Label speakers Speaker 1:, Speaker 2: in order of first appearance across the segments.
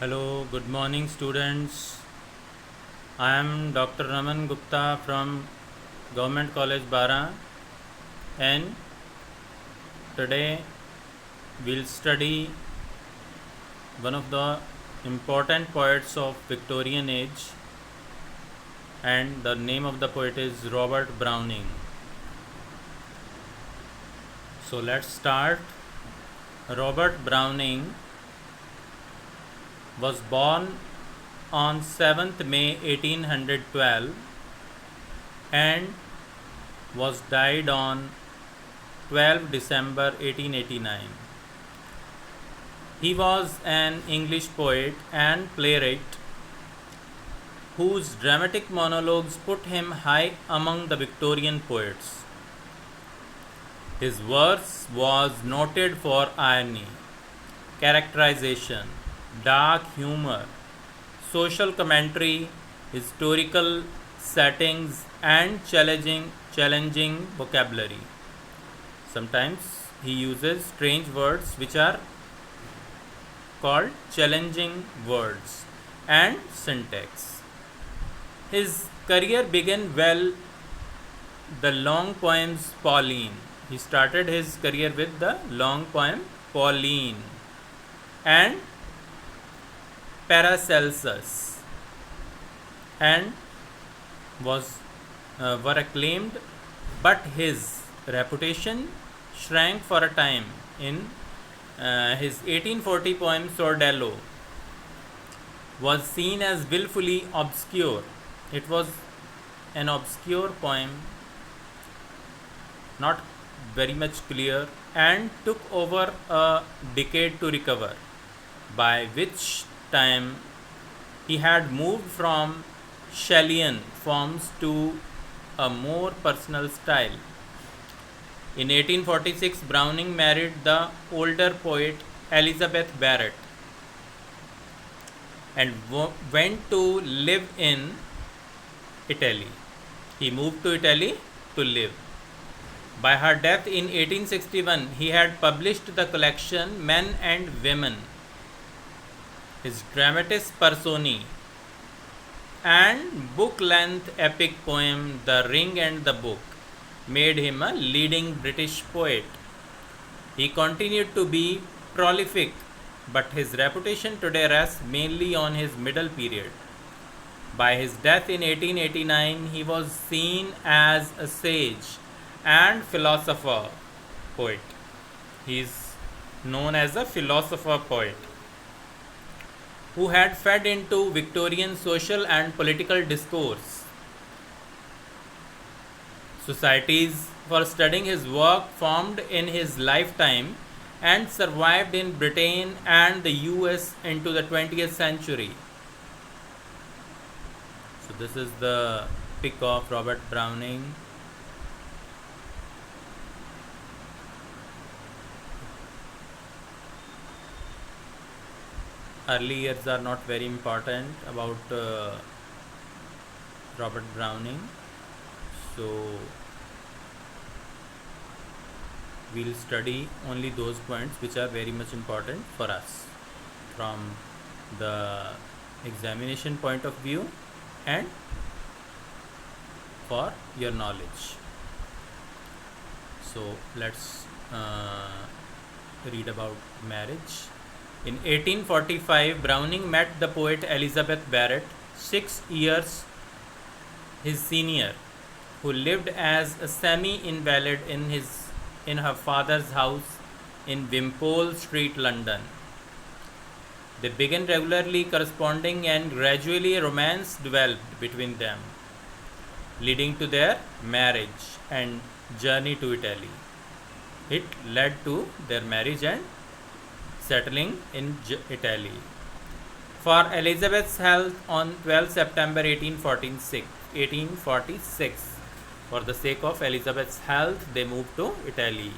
Speaker 1: Hello, good morning, students. I am Dr. Raman Gupta from Government College Bara, and today we'll study one of the important poets of Victorian age, and the name of the poet is Robert Browning. So let's start. Robert Browning was born on 7th May 1812 and was died on 12 December 1889. He was an English poet and playwright whose dramatic monologues put him high among the Victorian poets. His verse was noted for irony, characterization, dark humor, social commentary, historical settings, and challenging vocabulary. Sometimes he uses strange words which are called challenging words and syntax. His career began well the long poems Pauline. He started his career with the long poem Pauline and Paracelsus, and were acclaimed, but his reputation shrank for a time. In his 1840 poem Sordello was seen as willfully obscure. It was an obscure poem, not very much clear, and took over a decade to recover, by which time he had moved from Shelleyan forms to a more personal style. In 1846, Browning married the older poet Elizabeth Barrett and went to live in Italy. He moved to Italy to live. By her death in 1861, he had published the collection Men and Women, his dramatis personae, and book-length epic poem The Ring and the Book made him a leading British poet. He continued to be prolific, but his reputation today rests mainly on his middle period. By his death in 1889, he was seen as a sage and philosopher poet. He is known as a philosopher poet who had fed into Victorian social and political discourse. Societies for studying his work formed in his lifetime and survived in Britain and the US into the 20th century. So, this is the pic of Robert Browning. Early years are not very important about Robert Browning, so we'll study only those points which are very much important for us from the examination point of view and for your knowledge. So let's read about marriage. In 1845, Browning met the poet Elizabeth Barrett, 6 years his senior, who lived as a semi-invalid in her father's house in Wimpole Street, London. They began regularly corresponding and gradually a romance developed between them, leading to their marriage and journey to Italy. It led to their marriage and settling in Italy. For Elizabeth's health, on 12 September 1846, for the sake of Elizabeth's health, they moved to Italy.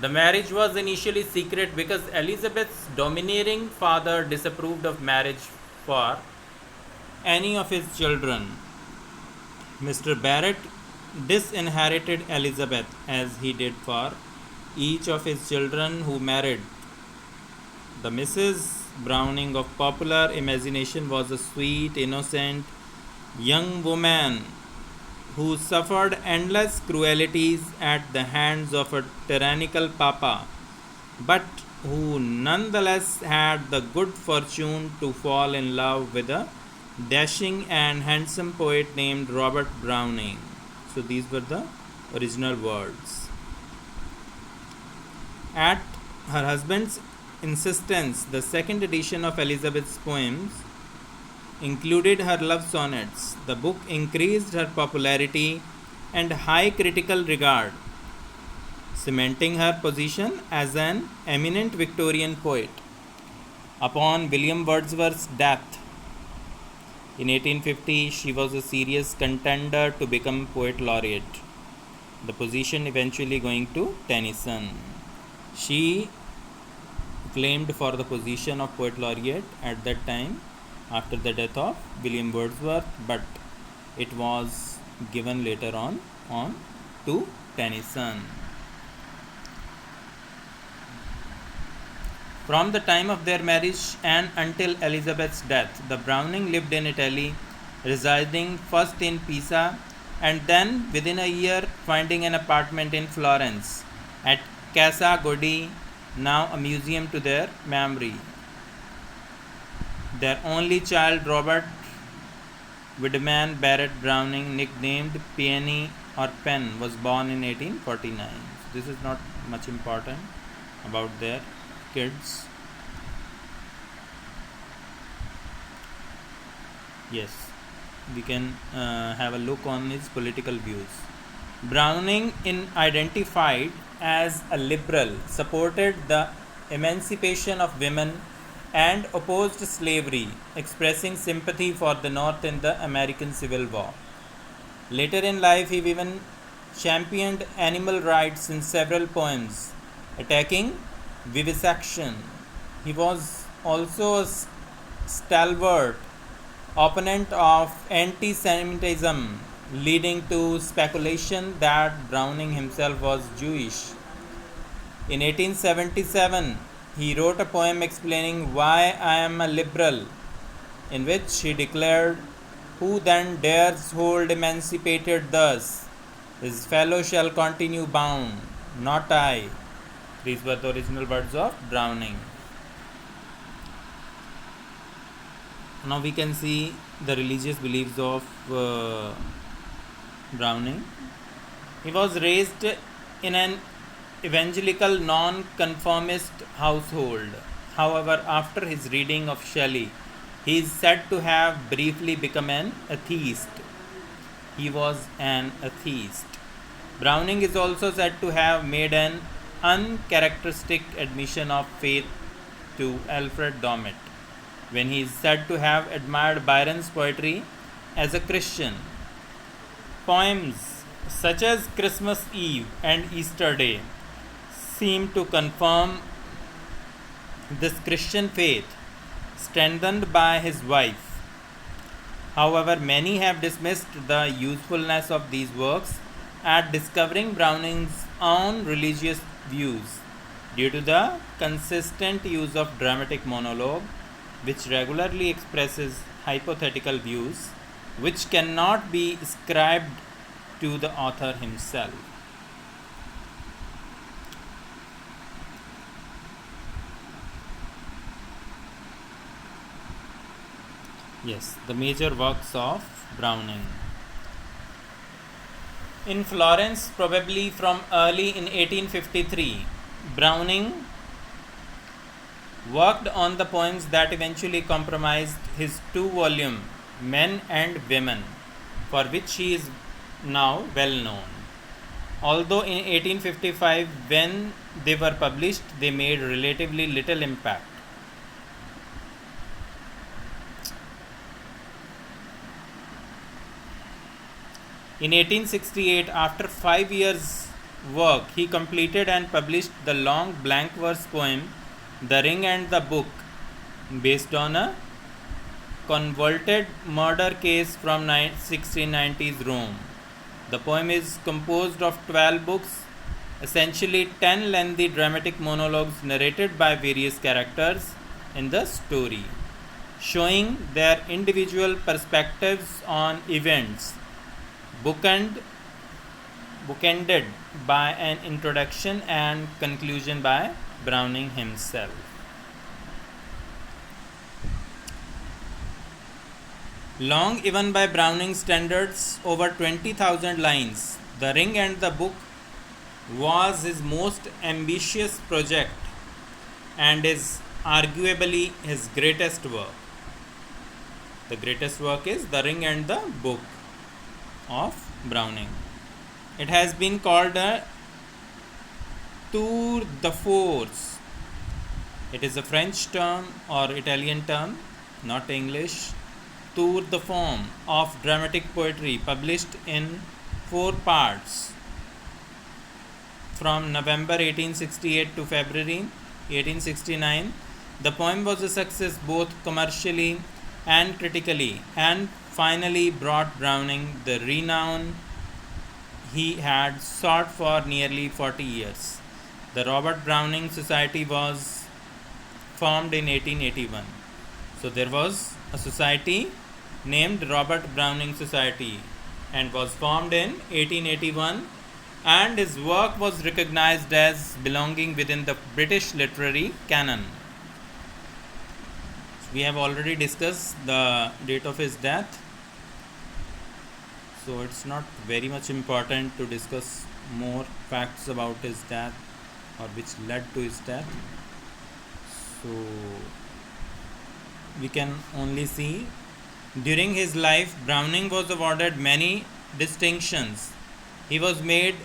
Speaker 1: The marriage was initially secret because Elizabeth's domineering father disapproved of marriage for any of his children. Mr. Barrett disinherited Elizabeth as he did for each of his children who married. The Mrs. Browning of popular imagination was a sweet, innocent young woman who suffered endless cruelties at the hands of a tyrannical papa, but who nonetheless had the good fortune to fall in love with a dashing and handsome poet named Robert Browning. So these were the original words. At her husband's insistence, the second edition of Elizabeth's poems included her love sonnets. The book increased her popularity and high critical regard, cementing her position as an eminent Victorian poet. Upon William Wordsworth's death in 1850, she was a serious contender to become poet laureate, the position eventually going to Tennyson. She claimed for the position of poet laureate at that time after the death of William Wordsworth, but it was given later on to Tennyson. From the time of their marriage and until Elizabeth's death, the Browning lived in Italy, residing first in Pisa and then within a year finding an apartment in Florence at Casa Godi, now a museum to their memory. Their only child, Robert Wiedemann Barrett Browning, nicknamed Peony or Pen, was born in 1849. So this is not much important about their kids. Yes, we can have a look on his political views. Browning, in identified as a liberal, supported the emancipation of women and opposed slavery, expressing sympathy for the North in the American Civil War. Later in life, he even championed animal rights in several poems, attacking vivisection. He was also a stalwart opponent of anti Semitism, leading to speculation that Browning himself was Jewish. In 1877, he wrote a poem explaining why I am a liberal, in which he declared, "Who then dares hold emancipated thus? His fellow shall continue bound, not I." These were the original words of Browning. Now we can see the religious beliefs of Browning. He was raised in an evangelical non-conformist household. However, after his reading of Shelley, he is said to have briefly become an atheist. He was an atheist. Browning is also said to have made an uncharacteristic admission of faith to Alfred Domett, when he is said to have admired Byron's poetry as a Christian. Poems such as Christmas Eve and Easter Day seem to confirm this Christian faith, strengthened by his wife. However, many have dismissed the usefulness of these works at discovering Browning's own religious views due to the consistent use of dramatic monologue, which regularly expresses hypothetical views which cannot be ascribed to the author himself. Yes, the major works of Browning. In Florence, probably from early in 1853, Browning worked on the poems that eventually comprised his two-volume Men and Women, for which he is now well known. Although in 1855, when they were published, they made relatively little impact. In 1868, after 5 years' work, he completed and published the long blank verse poem The Ring and the Book, based on a convoluted murder case from 1690s Rome. The poem is composed of 12 books, essentially 10 lengthy dramatic monologues narrated by various characters, in the story, showing their individual perspectives on events, bookended by an introduction and conclusion by Browning himself. Long even by Browning standards, over 20,000 lines, The Ring and the Book was his most ambitious project and is arguably his greatest work. The greatest work is The Ring and the Book of Browning. It has been called a tour de force. It is a French term or Italian term, not English. Tour de forme of dramatic poetry, published in 4 parts from November 1868 to February 1869. The poem was a success both commercially and critically, and finally brought Browning the renown he had sought for nearly 40 years. The Robert Browning Society was formed in 1881. So there was a society named Robert Browning Society and was formed in 1881, and his work was recognized as belonging within the British literary canon. We have already discussed the date of his death, so it's not very much important to discuss more facts about his death or which led to his death. So we can only see during his life Browning was awarded many distinctions. He was made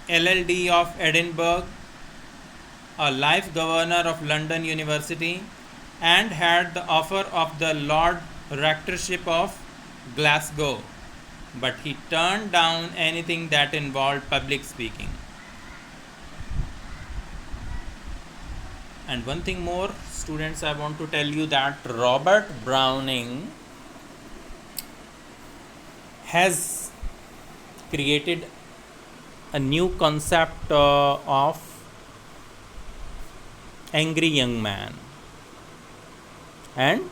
Speaker 1: LLD of Edinburgh, a life governor of London University, and had the offer of the Lord Rectorship of Glasgow, but he turned down anything that involved public speaking. And one thing more, students, I want to tell you that Robert Browning has created a new concept of angry young man, and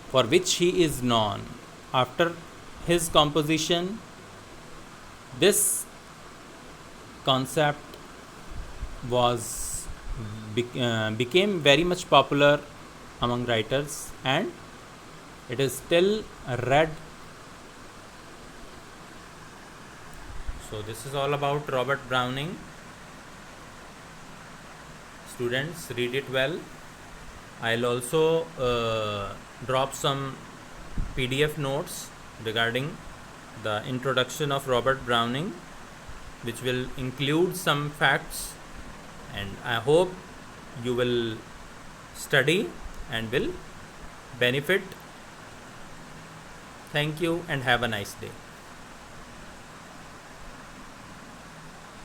Speaker 1: for which he is known. After his composition, this concept was became very much popular among writers, and it is still read. So this is all about Robert Browning. Students, read it well. I'll also drop some PDF notes regarding the introduction of Robert Browning, which will include some facts, and I hope you will study and will benefit. Thank you and have a nice day.